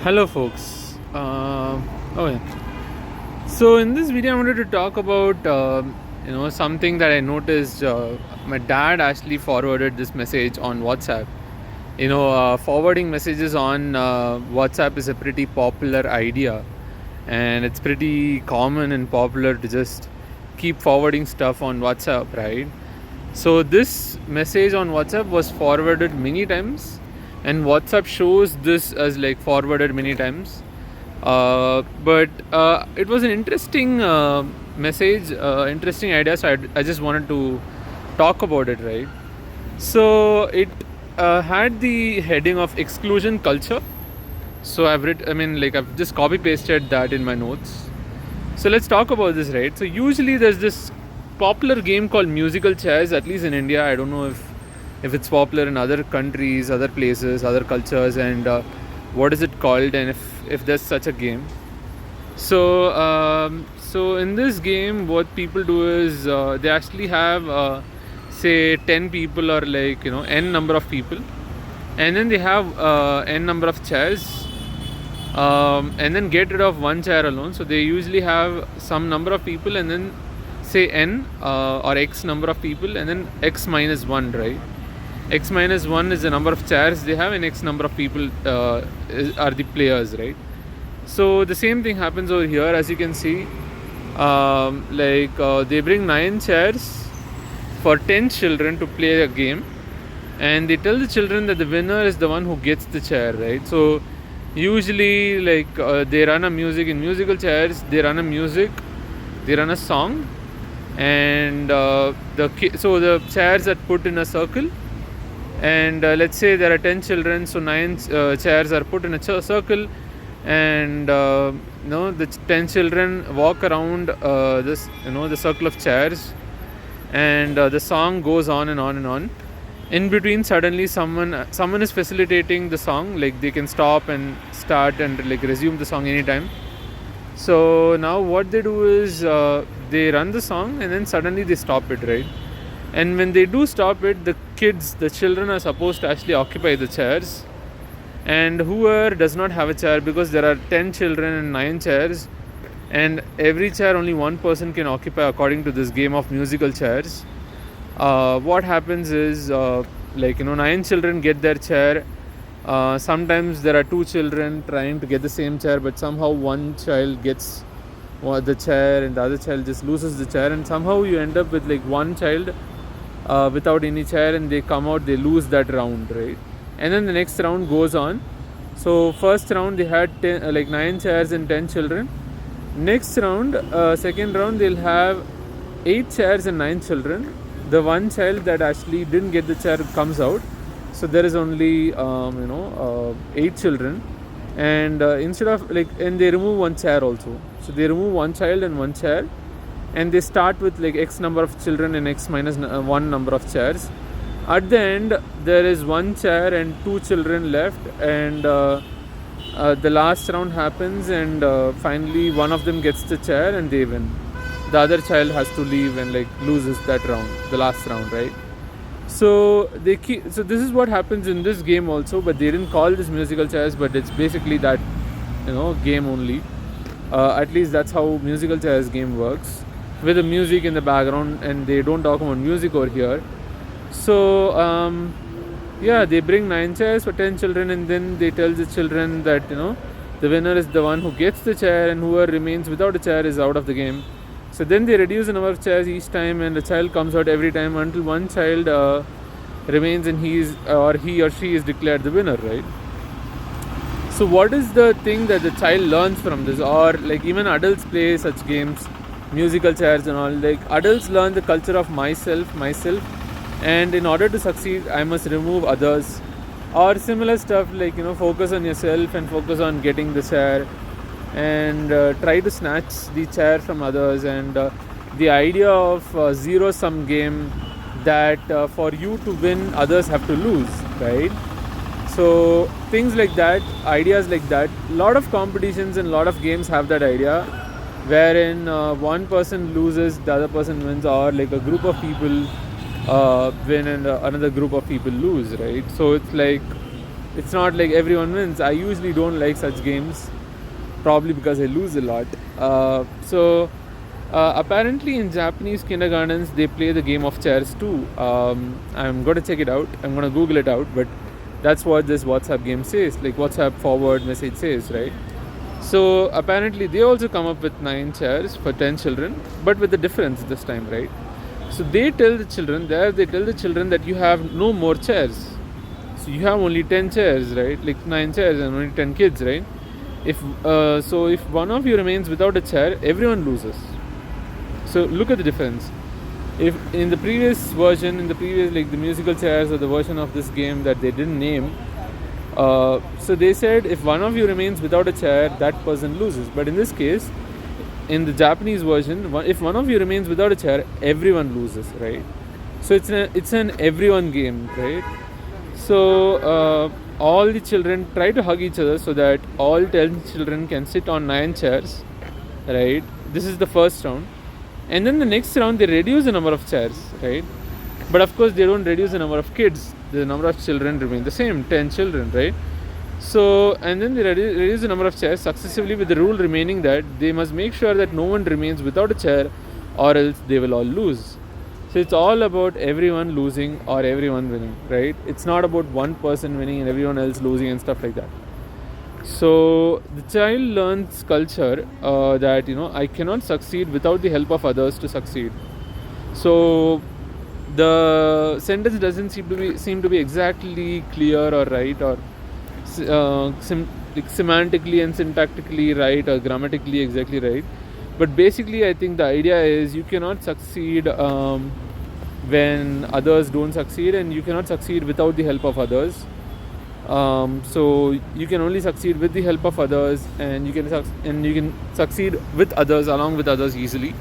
Hello, folks. Yeah. So in this video, I wanted to talk about something that I noticed. My dad actually forwarded this message on WhatsApp. Forwarding messages on WhatsApp is a pretty popular idea, and it's pretty common and popular to just keep forwarding stuff on WhatsApp, right? So this message on WhatsApp was forwarded many times, and WhatsApp shows this as like forwarded many times. But it was an interesting message, interesting idea. So I just wanted to talk about it, right? So it had the heading of exclusion culture. So I've just copy pasted that in my notes. So let's talk about this, right? So usually there's this popular game called musical chairs, at least in India. I don't know if it's popular in other countries, other places, other cultures, and what is it called, and if there's such a game. So in this game, what people do is they actually have say 10 people, or n number of people, and then they have n number of chairs, and then get rid of one chair alone. So they usually have some number of people, and then say n or x number of people, and then x minus 1, right? X minus 1 is the number of chairs they have, and x number of people are the players, right? So the same thing happens over here. As you can see, they bring 9 chairs for 10 children to play a game, and they tell the children that the winner is the one who gets the chair, right? So usually they run a music in musical chairs, they run a song, and so the chairs are put in a circle, and let's say there are 10 children, so 9 chairs are put in a circle, and the 10 children walk around the circle of chairs, and the song goes on and on and on. In between, suddenly someone is facilitating the song, like they can stop and start and resume the song anytime. So now what they do is they run the song, and then suddenly they stop it, right? And when they do stop it, the children are supposed to actually occupy the chairs, and whoever does not have a chair, because there are 10 children and 9 chairs, and every chair only one person can occupy according to this game of musical chairs. What happens is 9 children get their chair. Sometimes there are 2 children trying to get the same chair, but somehow one child gets the chair and the other child just loses the chair, and somehow you end up with one child without any chair, and they lose that round, right? And then the next round goes on. So first round they had 9 chairs and 10 children. Next round, second round, they'll have 8 chairs and 9 children. The one child that actually didn't get the chair comes out, so there is only 8 children, and instead of and they remove one chair also. So they remove one child and one chair, and they start with x number of children and x minus 1 number of chairs. At the end, there is 1 chair and 2 children left, and the last round happens, and finally one of them gets the chair and they win. The other child has to leave and loses that round, the last round, right? So so this is what happens in this game also, but they didn't call this musical chairs, but it's basically that game only. At least that's how musical chairs game works, with the music in the background, and they don't talk about music over here. So they bring 9 chairs for 10 children, and then they tell the children that the winner is the one who gets the chair, and whoever remains without a chair is out of the game. So then they reduce the number of chairs each time, and the child comes out every time until one child remains, and he or she is declared the winner, right? So what is the thing that the child learns from this? Or even adults play such games, musical chairs and all. Adults learn the culture of myself, and in order to succeed, I must remove others, or similar stuff, focus on yourself and focus on getting the chair, and try to snatch the chair from others. And the idea of zero-sum game, that for you to win, others have to lose, right? So things like that, ideas like that. A lot of competitions and a lot of games have that idea, wherein one person loses, the other person wins, or a group of people win and another group of people lose, right? So it's It's not like everyone wins. I usually don't like such games, probably because I lose a lot. Apparently in Japanese kindergartens they play the game of chairs too. I'm gonna check it out. I'm gonna Google it out. But that's what this WhatsApp game says. Like WhatsApp forward message says, right? So apparently they also come up with 9 chairs for 10 children, but with a difference this time, right? So they tell the children that you have no more chairs. So you have only 10 chairs, right? Like 9 chairs and only 10 kids, right? If one of you remains without a chair, everyone loses. So look at the difference. If in the previous version, like the musical chairs or the version of this game that they didn't name, so they said if one of you remains without a chair, that person loses. But in this case, in the Japanese version, if one of you remains without a chair, everyone loses, right? So it's an everyone game, right? So all the children try to hug each other so that all 10 children can sit on 9 chairs, right? This is the first round. And then the next round they reduce the number of chairs, right? But of course they don't reduce the number of kids. The number of children remain the same, 10 children, right? So, and then they reduce the number of chairs successively, with the rule remaining that they must make sure that no one remains without a chair, or else they will all lose. So it's all about everyone losing or everyone winning, right? It's not about one person winning and everyone else losing and stuff like that. So the child learns culture that I cannot succeed without the help of others to succeed. So the sentence doesn't seem to be exactly clear or right, or semantically and syntactically right, or grammatically exactly right. But basically I think the idea is you cannot succeed when others don't succeed, and you cannot succeed without the help of others. So you can only succeed with the help of others, and you can succeed with others, along with others, easily.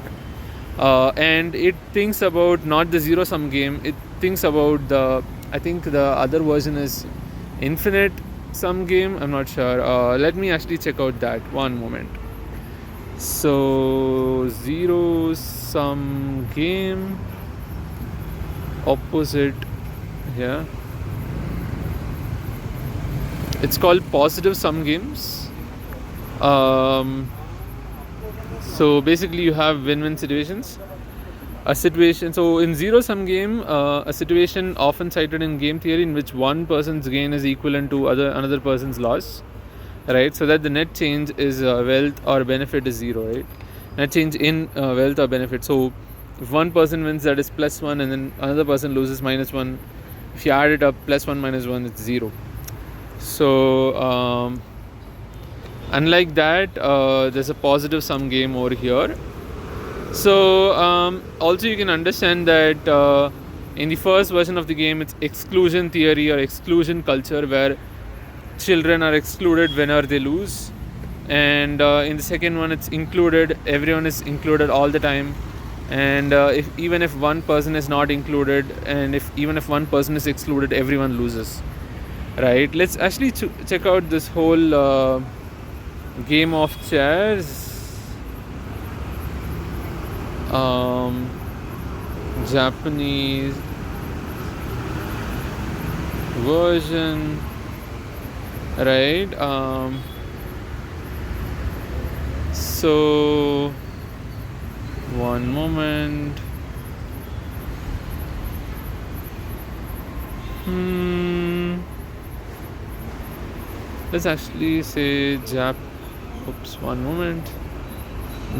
And it thinks about not the zero-sum game. It thinks about I think the other version is infinite sum game. I'm not sure. Let me actually check out that. One moment. So zero-sum game, opposite. Yeah. It's called positive sum games. So basically you have win-win situations. So in zero-sum game, a situation often cited in game theory in which one person's gain is equivalent to another person's loss, right? So that the net change is wealth or benefit is zero, right? Net change in wealth or benefit. So if one person wins, that is +1, and then another person loses -1. If you add it up, +1 -1, it's 0. So unlike that, there's a positive sum game over here. So also you can understand that in the first version of the game, it's exclusion theory or exclusion culture, where children are excluded whenever they lose. And in the second one, it's included. Everyone is included all the time. And even if one person is not included, and even if one person is excluded, everyone loses. Right? Let's actually check out this whole game of chairs. Japanese version, right? So one moment. Let's actually say one moment.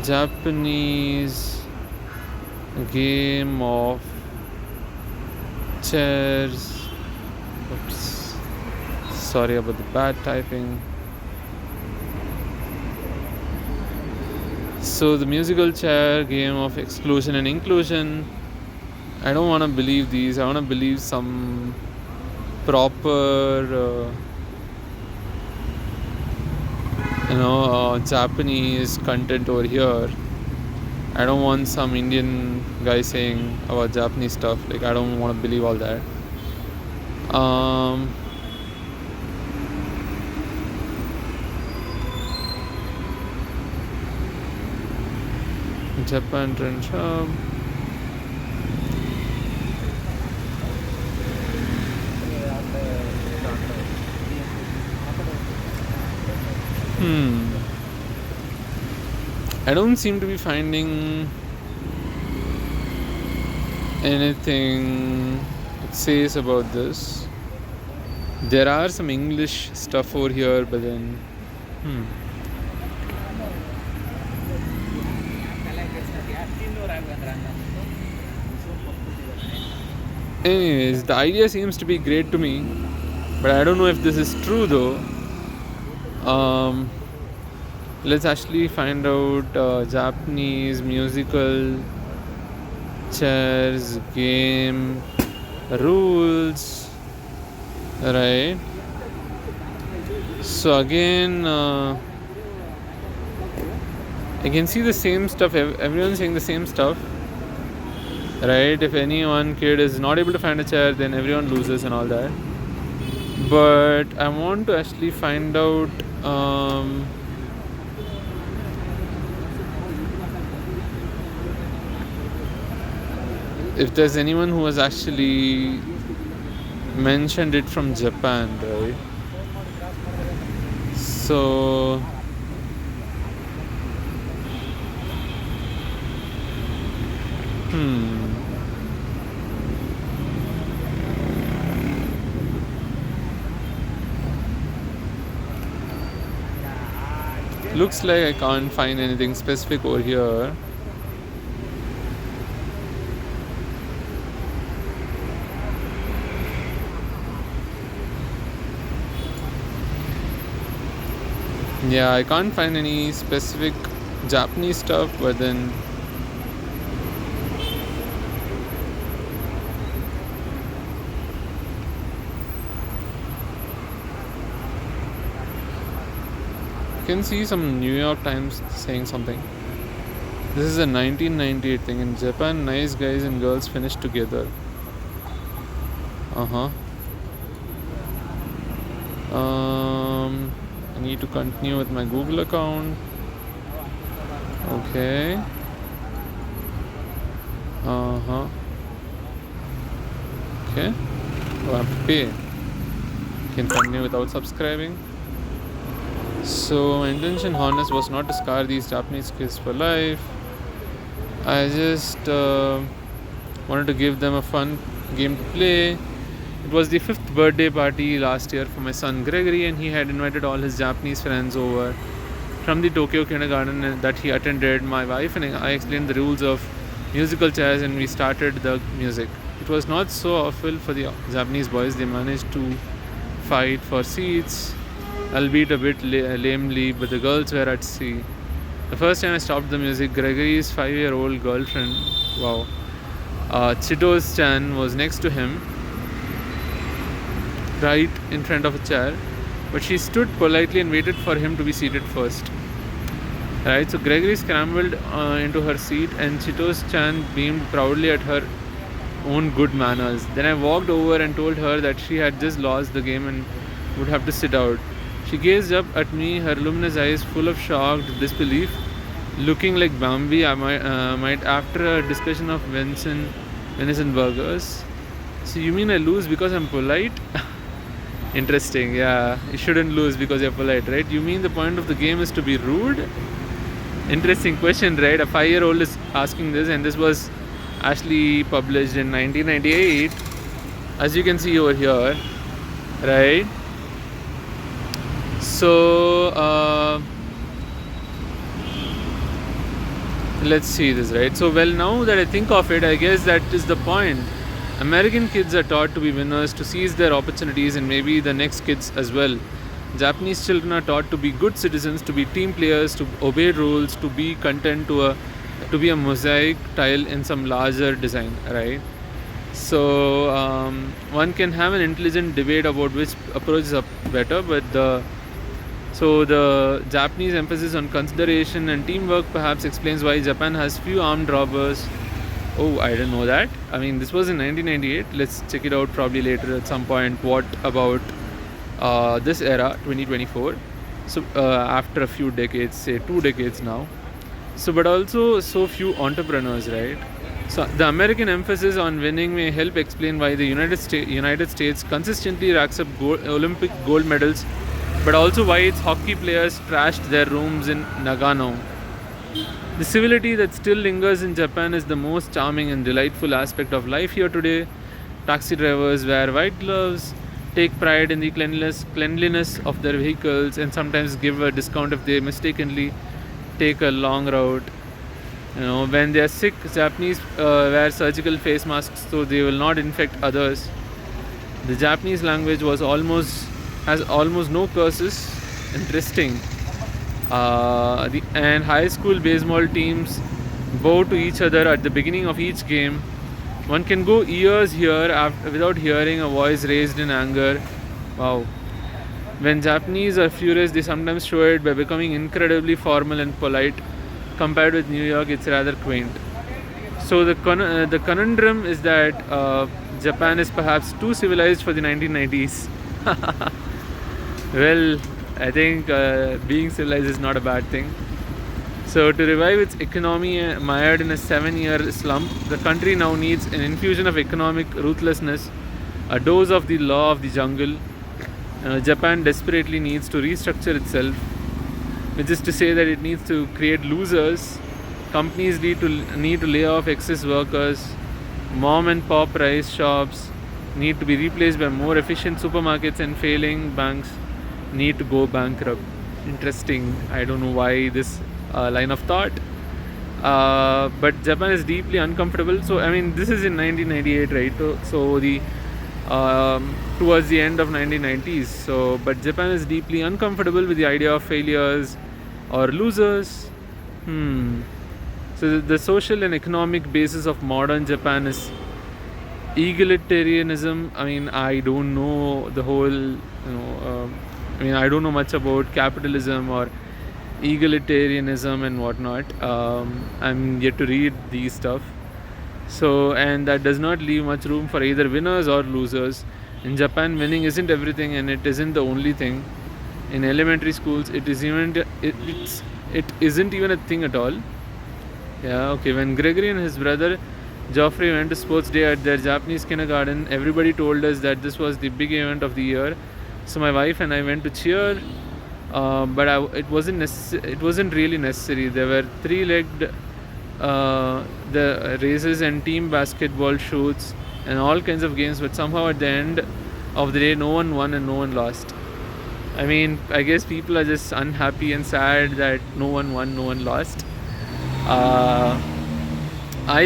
Japanese game of chairs. Oops. Sorry about the bad typing. So the musical chair game of exclusion and inclusion. I don't want to believe these. I want to believe some proper Japanese content over here. I don't want some Indian guy saying about Japanese stuff. Like, I don't want to believe all that. Japan Trend Hub. I don't seem to be finding anything it says about this. There are some English stuff over here, but then anyways, the idea seems to be great to me, but I don't know if this is true though. Let's actually find out Japanese musical chairs game rules, right? So again, I can see the same stuff. Everyone's saying the same stuff, right? If any one kid is not able to find a chair, then everyone loses and all that. But I want to actually find out if there's anyone who has actually mentioned it from Japan, right? So looks like I can't find anything specific over here. Yeah, I can't find any specific Japanese stuff, but then you can see some New York Times saying something. This is a 1998 thing. In Japan, nice guys and girls finish together. I need to continue with my Google account. Okay. Okay. Oh, I have to pay. Can continue without subscribing. So my intention, honest, was not to scar these Japanese kids for life. I just wanted to give them a fun game to play. It was the 5th birthday party last year for my son Gregory, and he had invited all his Japanese friends over from the Tokyo kindergarten that he attended. My wife and I explained the rules of musical chairs, and we started the music. It was not so awful for the Japanese boys. They managed to fight for seats, albeit a bit lamely, but the girls were at sea. The first time I stopped the music, Gregory's 5-year-old girlfriend, Chito's Chan, was next to him, right in front of a chair, but she stood politely and waited for him to be seated first. Right, so Gregory scrambled into her seat, and Chito's Chan beamed proudly at her own good manners. Then I walked over and told her that she had just lost the game and would have to sit out. She gazed up at me, her luminous eyes full of shocked disbelief, looking like Bambi. I might after a discussion of venison burgers. So you mean I lose because I'm polite? Interesting, yeah. You shouldn't lose because you're polite, right? You mean the point of the game is to be rude? Interesting question, right? A 5-year-old is asking this, and this was actually published in 1998, as you can see over here, right? So let's see this, right? So, well, now that I think of it, I guess that is the point. American kids are taught to be winners, to seize their opportunities, and maybe the next kids as well. Japanese children are taught to be good citizens, to be team players, to obey rules, to be content, to be a mosaic tile in some larger design, right? So one can have an intelligent debate about which approach is better, but the Japanese emphasis on consideration and teamwork perhaps explains why Japan has few armed robbers. Oh, I didn't know that. I mean, this was in 1998. Let's check it out probably later at some point. What about this era, 2024? So after a few decades, say 2 decades now. So, but also so few entrepreneurs, right? So the American emphasis on winning may help explain why the United States consistently racks up Olympic gold medals but also why its hockey players trashed their rooms in Nagano. The civility that still lingers in Japan is the most charming and delightful aspect of life here today. Taxi drivers wear white gloves, take pride in the cleanliness of their vehicles, and sometimes give a discount if they mistakenly take a long route. When they are sick, Japanese wear surgical face masks so they will not infect others. The Japanese language has almost no curses. Interesting. And high school baseball teams bow to each other at the beginning of each game. One can go years here without hearing a voice raised in anger. Wow. When Japanese are furious, they sometimes show it by becoming incredibly formal and polite. Compared with New York, it's rather quaint. So the conundrum is that Japan is perhaps too civilized for the 1990s. Well, I think being civilized is not a bad thing. So to revive its economy mired in a 7-year slump, the country now needs an infusion of economic ruthlessness, a dose of the law of the jungle. Japan desperately needs to restructure itself, which is to say that it needs to create losers. Companies need to lay off excess workers. Mom and pop rice shops need to be replaced by more efficient supermarkets, and failing banks need to go bankrupt. Interesting. I don't know why this line of thought. But Japan is deeply uncomfortable. So I mean, this is in 1998, right? So the towards the end of 1990s. So, but Japan is deeply uncomfortable with the idea of failures or losers. So the social and economic basis of modern Japan is egalitarianism. I mean, I don't know the whole. I don't know much about capitalism or egalitarianism and whatnot. I'm yet to read these stuff. So, and that does not leave much room for either winners or losers. In Japan, winning isn't everything, and it isn't the only thing. In elementary schools, it isn't even a thing at all. Yeah, okay. When Gregory and his brother Geoffrey went to sports day at their Japanese kindergarten, everybody told us that this was the big event of the year. So my wife and I went to cheer, but it wasn't really necessary. There were three-legged the races and team basketball shoots and all kinds of games, but somehow at the end of the day, no one won and no one lost. I mean, I guess people are just unhappy and sad that no one won, no one lost. I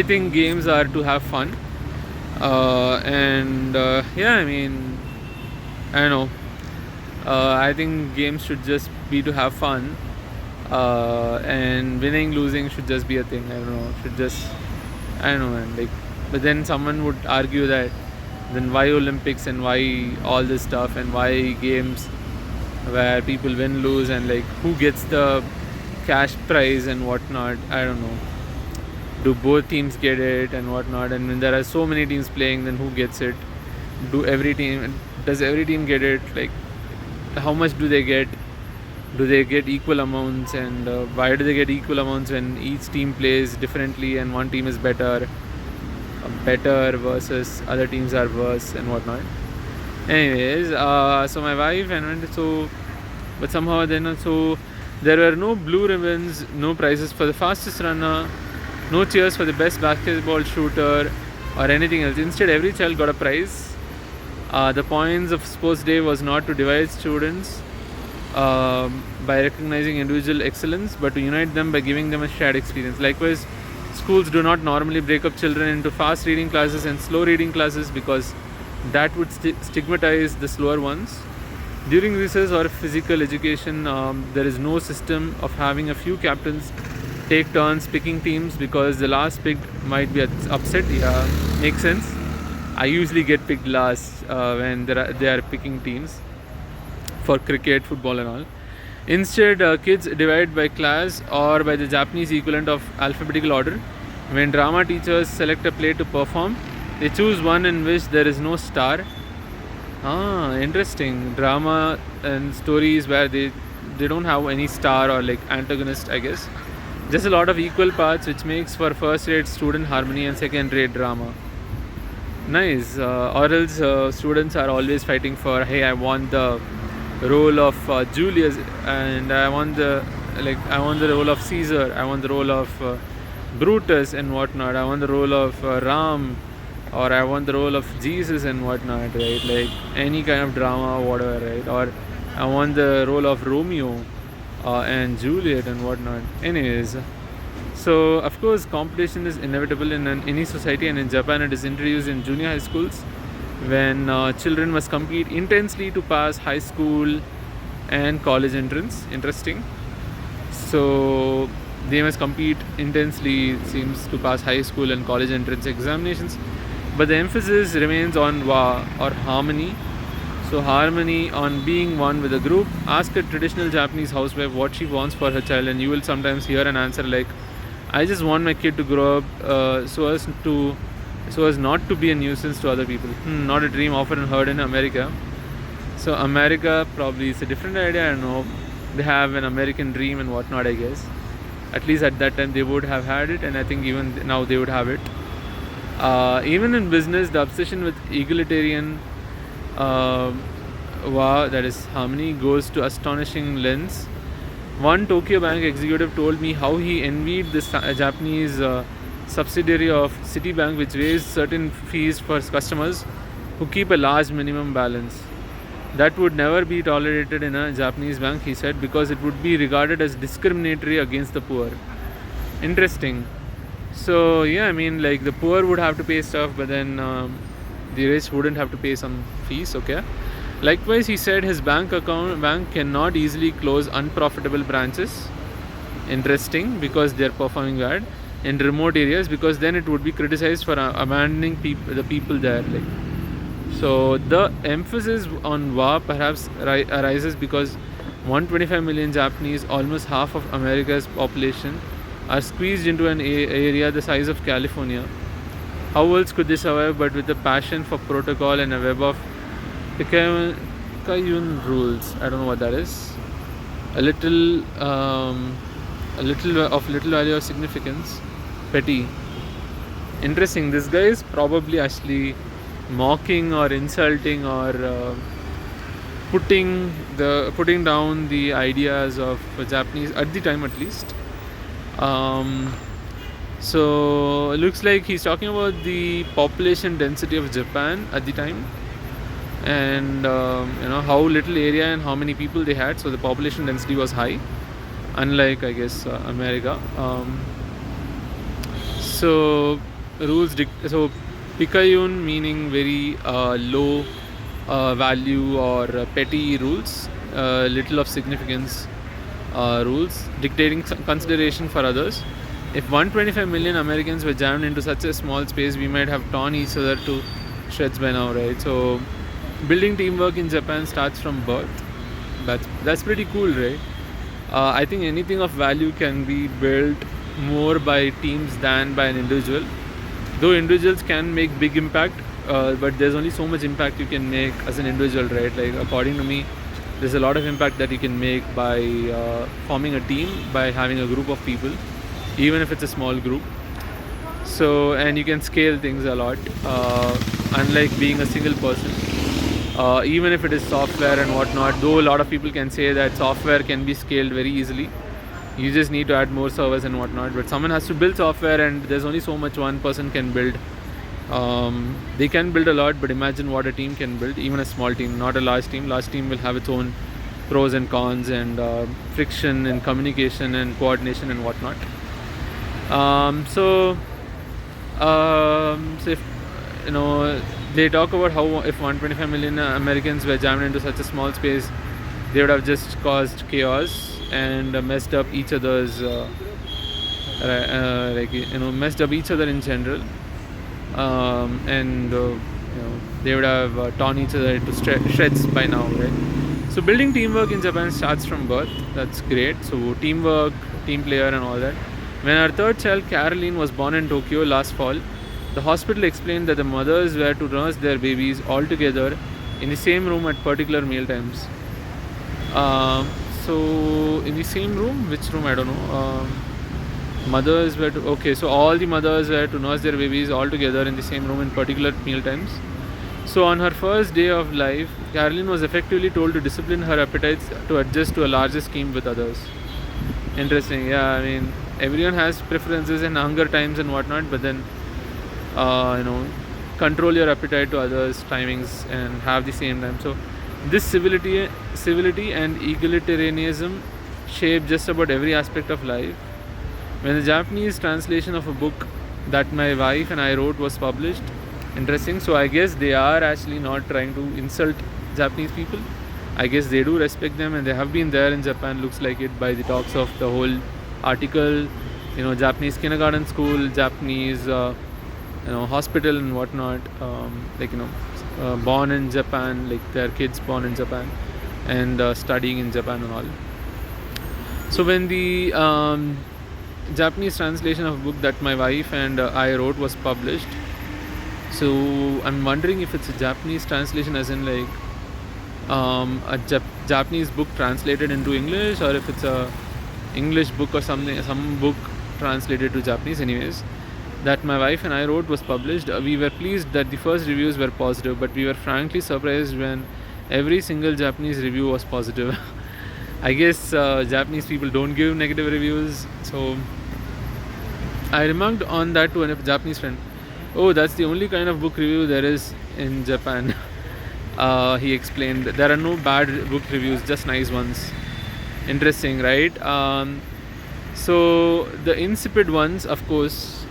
think games are to have fun, yeah, I mean, I don't know. I think games should just be to have fun, and winning, losing should just be a thing. I don't know. I don't know, man. Like, but then someone would argue that then why Olympics and why all this stuff and why games where people win, lose, and like who gets the cash prize and whatnot. I don't know. Do both teams get it and whatnot? And when there are so many teams playing, then who gets it? Does every team get it? Like, how much do they get? Do they get equal amounts? And why do they get equal amounts when each team plays differently and one team is better versus other teams are worse and whatnot? Anyways, so my wife but somehow then so there were no blue ribbons, no prizes for the fastest runner, no cheers for the best basketball shooter or anything else. Instead, every child got a prize. The points of sports day was not to divide students by recognizing individual excellence, but to unite them by giving them a shared experience. Likewise, schools do not normally break up children into fast reading classes and slow reading classes because that would stigmatize the slower ones. During recess or physical education, there is no system of having a few captains take turns picking teams because the last picked might be upset. Yeah, makes sense. I usually get picked last when they are picking teams for cricket, football and all. Instead, kids divide by class or by the Japanese equivalent of alphabetical order. When drama teachers select a play to perform, they choose one in which there is no star. Interesting. Drama and stories where they don't have any star or like antagonist, I guess. Just a lot of equal parts, which makes for first-rate student harmony and second-rate drama. Nice. Or else students are always fighting for, hey, I want the role of Julius, and I want the role of Caesar. I want the role of Brutus and whatnot. I want the role of Ram, or I want the role of Jesus and whatnot, right? Like any kind of drama, whatever, right? Or I want the role of Romeo and Juliet and whatnot. Anyways, so of course competition is inevitable in any society, and in Japan it is introduced in junior high schools when children must compete intensely to pass high school and college entrance. Interesting. So they must compete intensely, it seems, to pass high school and college entrance examinations, but the emphasis remains on wa, or harmony. So harmony, on being one with a group. Ask a traditional Japanese housewife what she wants for her child, and you will sometimes hear an answer like, I just want my kid to grow up so as not to be a nuisance to other people. Not a dream often heard in America. So America probably is a different idea. I don't know. They have an American dream and whatnot, I guess. At least at that time they would have had it, and I think even now they would have it. Even in business, the obsession with egalitarian that is harmony, goes to astonishing lengths. One Tokyo Bank executive told me how he envied this Japanese subsidiary of Citibank, which raised certain fees for customers who keep a large minimum balance. That would never be tolerated in a Japanese bank, he said, because it would be regarded as discriminatory against the poor. Interesting. So yeah, I mean, like the poor would have to pay stuff, but then the rich wouldn't have to pay some fees. Okay. Likewise, he said his bank cannot easily close unprofitable branches. Interesting, because they're performing bad in remote areas, because then it would be criticized for abandoning the people there. Like, so the emphasis on wa perhaps arises because 125 million Japanese, almost half of America's population, are squeezed into an area the size of California. How else could they survive but with a passion for protocol and a web of Picayune rules? I don't know what that is. A little value of significance. Petty. Interesting. This guy is probably actually mocking or insulting or putting down the ideas of Japanese at the time, at least. So it looks like he's talking about the population density of Japan at the time, and how little area and how many people they had. So the population density was high, unlike, I guess, America. So Picayune meaning very low value or petty rules, little of significance rules, dictating consideration for others. If 125 million Americans were jammed into such a small space, we might have torn each other to shreds by now, right? So building teamwork in Japan starts from birth. That's pretty cool, right? I think anything of value can be built more by teams than by an individual. Though individuals can make big impact, but there's only so much impact you can make as an individual, right? Like, according to me, there's a lot of impact that you can make by forming a team, by having a group of people, even if it's a small group. So, and you can scale things a lot, unlike being a single person. Even if it is software and whatnot, though a lot of people can say that software can be scaled very easily, you just need to add more servers and whatnot, but someone has to build software, and there's only so much one person can build. They can build a lot, but imagine what a team can build, even a small team, not a large team. Large team will have its own pros and cons, and friction and communication and coordination and whatnot. So if they talk about how if 125 million Americans were jammed into such a small space, they would have just caused chaos and messed up each other's messed up each other in general, and they would have torn each other into shreds by now, right? So building teamwork in Japan starts from birth. That's great. So teamwork, team player and all that. When our third child, Caroline, was born in Tokyo last fall, the hospital explained that the mothers were to nurse their babies all together in the same room at particular meal times. So in the same room, which room, I don't know. Mothers were so all the mothers were to nurse their babies all together in the same room in particular meal times. So on her first day of life, Caroline was effectively told to discipline her appetites to adjust to a larger scheme with others. Interesting. Yeah, I mean, everyone has preferences and hunger times and whatnot, but then you know, control your appetite to others' timings and have the same time. So this civility and egalitarianism shape just about every aspect of life. When the Japanese translation of a book that my wife and I wrote was published, interesting. So I guess they are actually not trying to insult Japanese people. I guess they do respect them, and they have been there in Japan. Looks like it by the talks of the whole article. You know, Japanese kindergarten school, Japanese hospital and whatnot. Born in Japan, like their kids born in Japan, and studying in Japan and all. So when the Japanese translation of a book that my wife and I wrote was published, so I'm wondering if it's a Japanese translation, as in like a Japanese book translated into English, or if it's a English book or some book translated to Japanese. Anyways, that my wife and I wrote was published. We were pleased that the first reviews were positive, but we were frankly surprised when every single Japanese review was positive. I guess Japanese people don't give negative reviews. So I remarked on that to a Japanese friend. Oh, that's the only kind of book review there is in Japan. He explained there are no bad book reviews, just nice ones. Interesting, right? So the insipid ones, of course,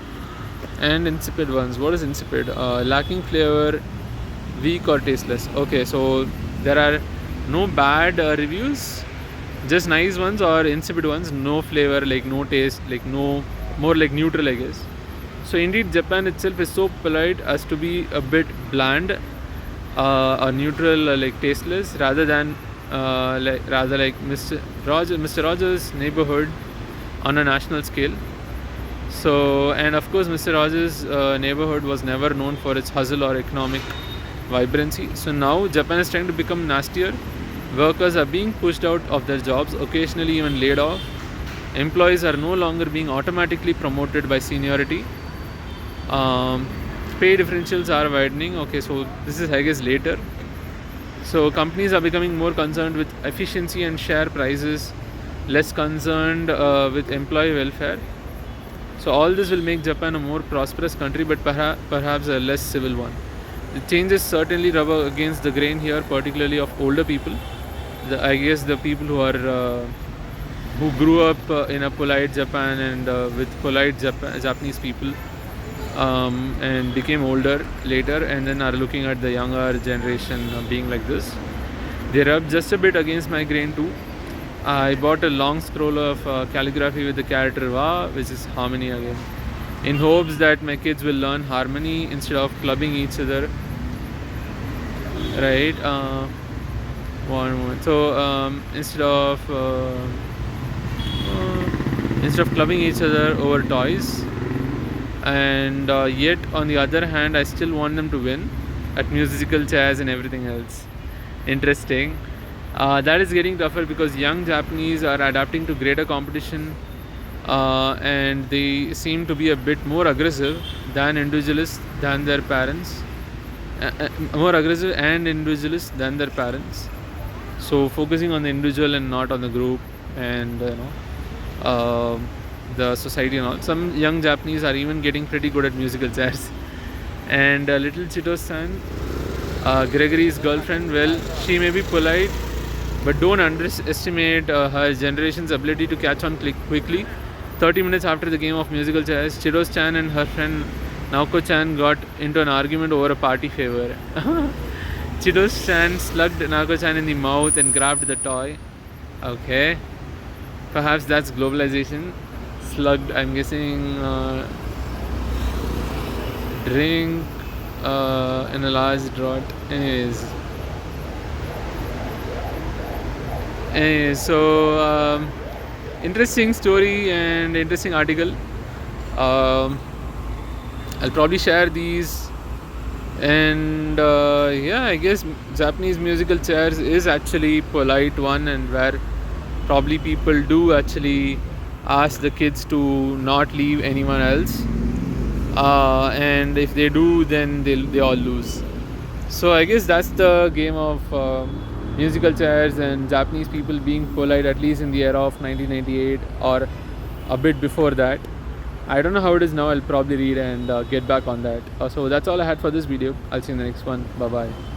and insipid ones. What is insipid? Lacking flavor, weak or tasteless. Okay, so there are no bad reviews, just nice ones, or insipid ones, no flavor, like no taste, like no, more like neutral, I guess. So indeed, Japan itself is so polite as to be a bit bland, or neutral, like tasteless, rather like Mr. Rogers' Neighborhood on a national scale. So, and of course, Mr. Rogers' Neighborhood was never known for its hustle or economic vibrancy. So now Japan is trying to become nastier. Workers are being pushed out of their jobs, occasionally even laid off. Employees are no longer being automatically promoted by seniority. Pay differentials are widening. Okay, so this is, I guess, later. So companies are becoming more concerned with efficiency and share prices, less concerned with employee welfare. So all this will make Japan a more prosperous country, but perhaps a less civil one. The changes certainly rub against the grain here, particularly of older people. I guess the people who grew up in a polite Japan and with polite Japanese people, and became older later, and then are looking at the younger generation being like this. They rub just a bit against my grain too. I bought a long scroll of calligraphy with the character Va, which is harmony again, in hopes that my kids will learn harmony instead of clubbing each other. Right? One moment. So instead of clubbing each other over toys, and yet on the other hand, I still want them to win at musical chairs and everything else. Interesting. That is getting tougher because young Japanese are adapting to greater competition, and they seem to be a bit more aggressive than individualists than their parents. More aggressive and individualist than their parents. So focusing on the individual and not on the group, and the society and all. Some young Japanese are even getting pretty good at musical chairs. And little Chito-san, Gregory's girlfriend, well, she may be polite, but don't underestimate her generation's ability to catch on quickly. 30 minutes after the game of musical chairs, Chito-chan and her friend Naoko-chan got into an argument over a party favor. Chito-chan slugged Naoko-chan in the mouth and grabbed the toy. Okay. Perhaps that's globalization. Slugged, I'm guessing, drink in a large draught. Anyways, so interesting story and interesting article. I'll probably share these, and I guess Japanese musical chairs is actually polite one, and where probably people do actually ask the kids to not leave anyone else, and if they do, then they all lose. So I guess that's the game of musical chairs and Japanese people being polite, at least in the era of 1998 or a bit before that. I don't know how it is now. I'll probably read and get back on that. So that's all I had for this video. I'll see you in the next one. Bye bye.